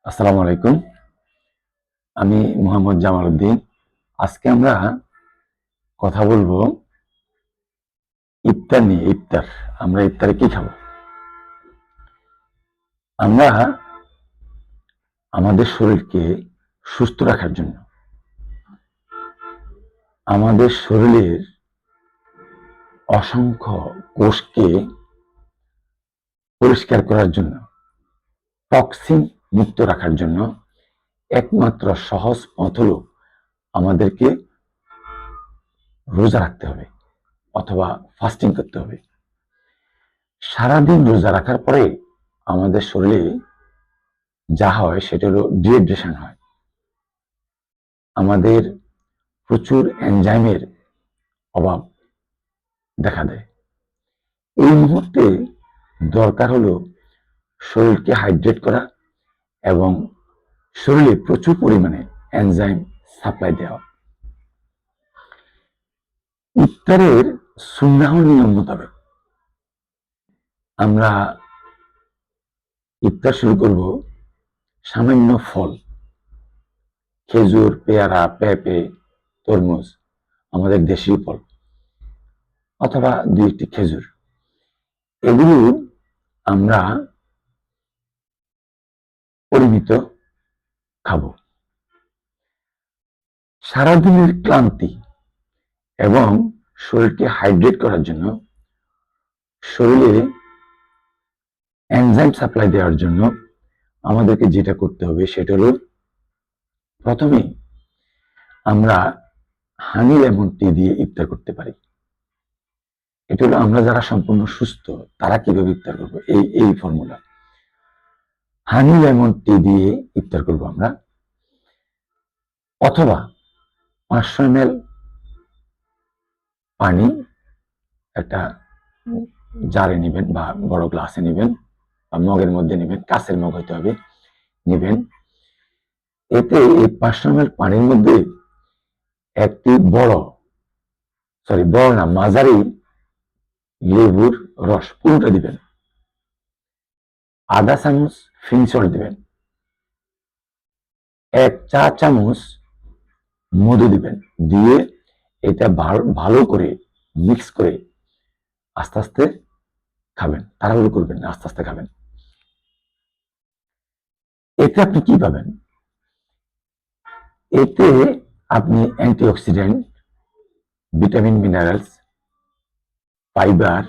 আসসালামু আলাইকুম। আমি মোহাম্মদ জামাল উদ্দিন। আজকে আমরা কথা বলবো ইফতার নিয়ে। আমরা ইফতারে কি খাবো? আমরা আমাদের শরীরকে সুস্থ রাখার জন্য, আমাদের শরীরের অসংখ্য কোষকে পরিষ্কার করার জন্য, টক্সিন মুক্ত রাখার জন্য একমাত্র সহজ পথ হলো আমাদেরকে রোজা রাখতে হবে অথবা ফাস্টিং করতে হবে। সারাদিন রোজা রাখার পরে আমাদের শরীরে যা হয় সেটা হলো ডিহাইড্রেশন হয়। আমাদের প্রচুর এনজাইমের অভাব দেখা দেয়। এই মুহূর্তে দরকার হলো শরীরকে হাইড্রেট করা এবং শরীরে প্রচুর পরিমাণে এনজাইম সাপ্লাই দেওয়া। ইফতারের সুন্নাহ নিয়ম মোতাবেক আমরা ইফতার শুরু করব সামান্য ফল, খেজুর, পেয়ারা, পেঁপে, তরমুজ, আমাদের দেশীয় ফল, অথবা 2-1টি খেজুর। এগুলো আমরা পরিমিত খাবো। সারাদিনের ক্লান্তি এবং শরীরকে হাইড্রেট করার জন্য, শরীরে এনজাইম সাপ্লাই দেওয়ার জন্য আমাদেরকে যেটা করতে হবে সেটা হলো প্রথমে আমরা হানি লেমন টি দিয়ে ইফতার করতে পারি। এটা হলো আমরা যারা সম্পূর্ণ সুস্থ তারা কিভাবে ইফতার করবো, এই ফর্মুলা। হানি লেমন টি দিয়ে ইফতার করব আমরা, অথবা 500 ml পানি একটা জারে নেবেন বা বড় গ্লাসে নেবেন বা মগের মধ্যে নেবেন, কাঁচের মগ হইতে হবে, নেবেন। এতে এই 500 ml পানির মধ্যে একটি মাঝারি লেবুর রস পুরোটা দিবেন, আধা চামচ ফিঞ্চ সল্ট দিবেন, 1 চা চামচ মধু দিবেন, দিয়ে এটা ভালো করে মিক্স করে আস্তে আস্তে খাবেন। তাড়াহুড়ো করবেন না, আস্তে আস্তে খাবেন। এতে আপনি কি পাবেন? এতে আপনি অ্যান্টিঅক্সিডেন্ট, ভিটামিন, মিনারেলস, ফাইবার,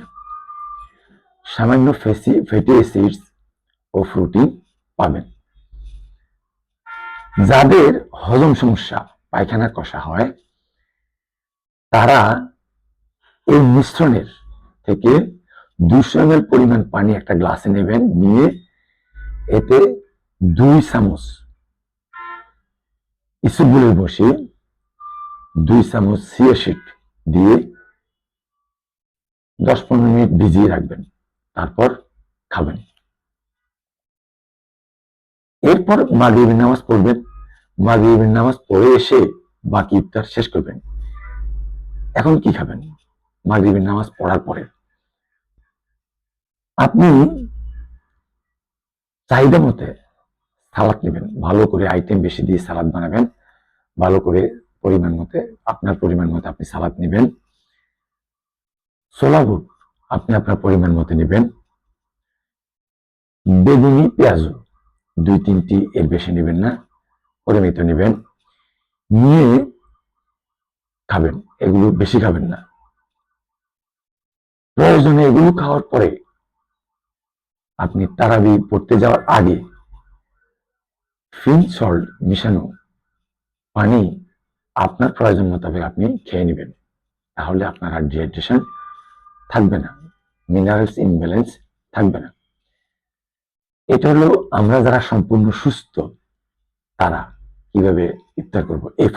সামান্য ফ্যাটি অ্যাসিডস ও প্রোটিন পাবেন। যাদের হজম সমস্যা, পায়খানা কষা হয়, তারা এই মিশ্রণের থেকে 200 ml পরিমাণ পানি একটা গ্লাসে নেবেন, নিয়ে এতে 2 চামচ ইসবগুলো বসিয়ে 2 চামচ চিয়া সিড দিয়ে 10-15 মিনিট ভিজিয়ে রাখবেন, তারপর খাবেন। এরপর মাগরিবের নামাজ পড়বেন। মাগরিবের নামাজ পড়ে এসে বাকি ইফতার শেষ করবেন। এখন কি খাবেন? মাগরিবের নামাজ পড়ার পরে আপনি চাহিদা মতে সালাদ নেবেন, ভালো করে আইটেম বেশি দিয়ে সালাদ বানাবেন, ভালো করে পরিমাণ মতে, আপনার পরিমাণ মতে আপনি সালাদ নেবেন। ছোলা বুট আপনি আপনার পরিমাণ মতে নেবেন। বেগুনি, পেঁয়াজু 2-3টি, এর বেশি নেবেন না, পরিমিত নেবেন, নিয়ে খাবেন। এগুলো বেশি খাবেন না। প্রয়োজনে এগুলো খাওয়ার পরে আপনি তারাবি পড়তে যাওয়ার আগে ফিঞ্চ সল্ট মিশানো পানি আপনার প্রয়োজন মোতাবেক আপনি খেয়ে নেবেন। তাহলে আপনার আর ডিহাইড্রেশন থাকবে না, মিনারেলস ইমব্যালেন্স থাকবে না। এটা হলো আমরা যারা সম্পূর্ণ সুস্থ তারা কিভাবে ইফতার করবো।